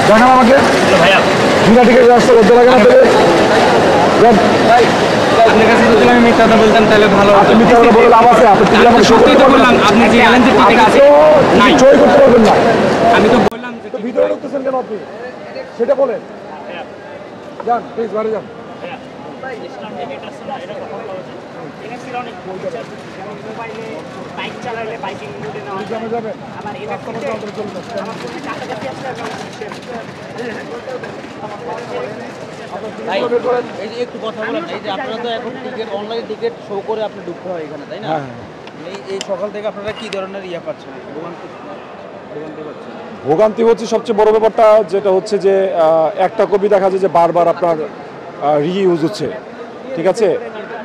দেখান আমাকে ভাইয়া বিনা টিকিট রাস্তা করতে লাগে না দেবে আপনার কাছে যদি আমি মিথ্যা কথা বলতাম তাহলে ভালো হতো। মিথ্যা কথা বলে লাভ আছে? আপনি টিকিট আমাকে সত্যি তো বললাম, আপনি যে গেলেন যে টিকিট আছে নাই, সই করতে পারবেন না। আমি তো বললাম যে ভিতরে ঢুকতেছেন কেন আপনি সেটা বলেন। যান প্লিজ বাড়ি যান। বাইক চালালে বাইকিং মোডে নেওয়া যায়। যাবেন আবার ইলেকট্রিকে আমার ফোনে কাছাকাছি আসলে এই যে একটু কথা বলেন, এই যে আপনারা তো এখন টিকিট অনলাইন টিকিট শো করে আপনি ঢুকতে হয় এখানে, তাই না? এই সকাল থেকে আপনারা কি ধরনের ইয়া পাচ্ছেন, ভোগান্তি পাচ্ছেন? ভোগান্তি হচ্ছে সবচেয়ে বড় ব্যাপারটা, যেটা হচ্ছে যে একটা কপি দেখা যায় যে বারবার আপনার রিইউজ হচ্ছে, ঠিক আছে।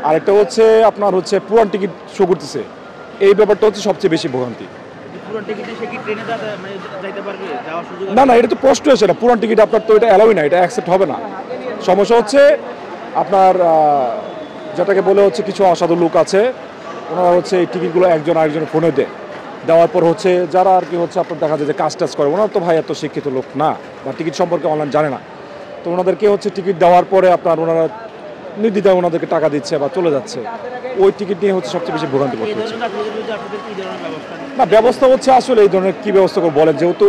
আরেকটা হচ্ছে আপনার হচ্ছে পুরান টিকিট শো করতেছে, এই ব্যাপারটা হচ্ছে সবচেয়ে বেশি ভোগান্তি। পুরো টিকিটে সে কি ট্রেনে যাইতে পারবে, যাওয়ার সুযোগ? না না, এটা তো প্রশ্ন আছে না, পুরান টিকিট আপনার তো এটা অ্যালাউই না, এটা অ্যাকসেপ্ট হবে না। সমস্যা হচ্ছে আপনার যেটাকে বলে হচ্ছে কিছু অসাধু লোক আছে, ওনারা হচ্ছে এই টিকিটগুলো একজন আরেকজনের ফোনে দেওয়ার পর হচ্ছে যারা আর কি হচ্ছে আপনার দেখা যায় যে কাজ টাজ করে, ওনারা তো ভাই এত শিক্ষিত লোক না বা টিকিট সম্পর্কে অনলাইন জানে না, তো ওনাদেরকে হচ্ছে টিকিট দেওয়ার পরে আপনার ওনারা নির্দ্বিধায় ওনাদেরকে টাকা দিচ্ছে বা চলে যাচ্ছে, ওই টিকিট নিয়ে হচ্ছে সবচেয়ে বেশি ভোগান্তি করতে হচ্ছে। না ব্যবস্থা হচ্ছে আসলে এই ধরনের কী ব্যবস্থা করে বলেন, যেহেতু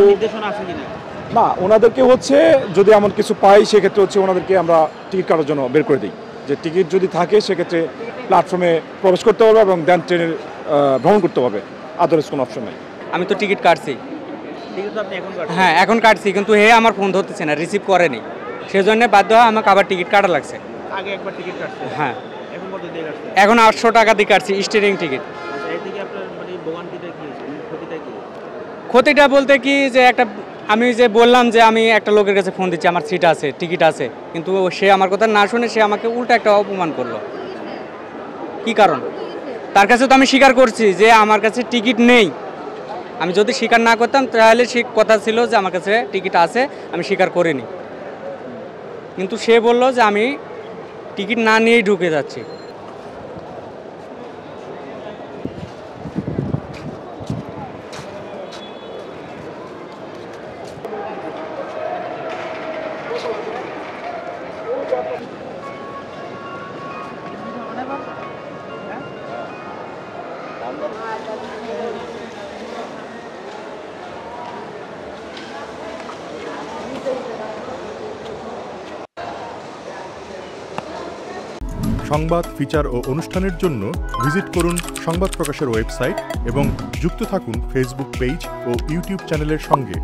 না ওনাদেরকে হচ্ছে যদি এমন কিছু পাই সেক্ষেত্রে হচ্ছে ওনাদেরকে আমরা টিকিট কাটার জন্য বের করে দিই, যে টিকিট যদি থাকে সেক্ষেত্রে প্ল্যাটফর্মে প্রবেশ করতে পারবে এবং দেন ট্রেনের ভ্রমণ করতে পারবে, আদার্স কোনো অপশন নেই। আমি তো টিকিট কাটছি। হ্যাঁ এখন কাটছি, কিন্তু হে আমার ফোন ধরতেছে না, রিসিভ করেনি, সেজন্য বাধ্য হয় আমাকে আবার টিকিট কাটা লাগছে। আগে একবার টিকিট কাটছে, হ্যাঁ এখন কত দিয়ে কাটছে? এখন 800 টাকা দিয়ে কাটছি স্টিয়ারিং টিকিট। এই থেকে আপনার মানে ভোগান্তিটা কি হয়েছে, ক্ষতিটা কি? ক্ষতিটা বলতে কি যে একটা আমি যে বললাম যে আমি একটা লোকের কাছে ফোন দিচ্ছি, আমার সিট আছে, টিকিট আছে, কিন্তু সে আমার কথা না শুনে সে আমাকে উল্টা একটা অপমান করলো। কি কারণ? তার কাছে তো আমি স্বীকার করছি যে আমার কাছে টিকিট নেই, আমি যদি স্বীকার না করতাম তাহলে সে কথা ছিল যে আমার কাছে টিকিট আছে, আমি স্বীকার করিনি, কিন্তু সে বলল যে আমি টিকিট না নিয়েই ঢুকে যাচ্ছি। সংবাদ, ফিচার ও অনুষ্ঠানের জন্য ভিজিট করুন সংবাদ প্রকাশের ওয়েবসাইট এবং যুক্ত থাকুন ফেসবুক পেজ ও ইউটিউব চ্যানেলের সঙ্গে।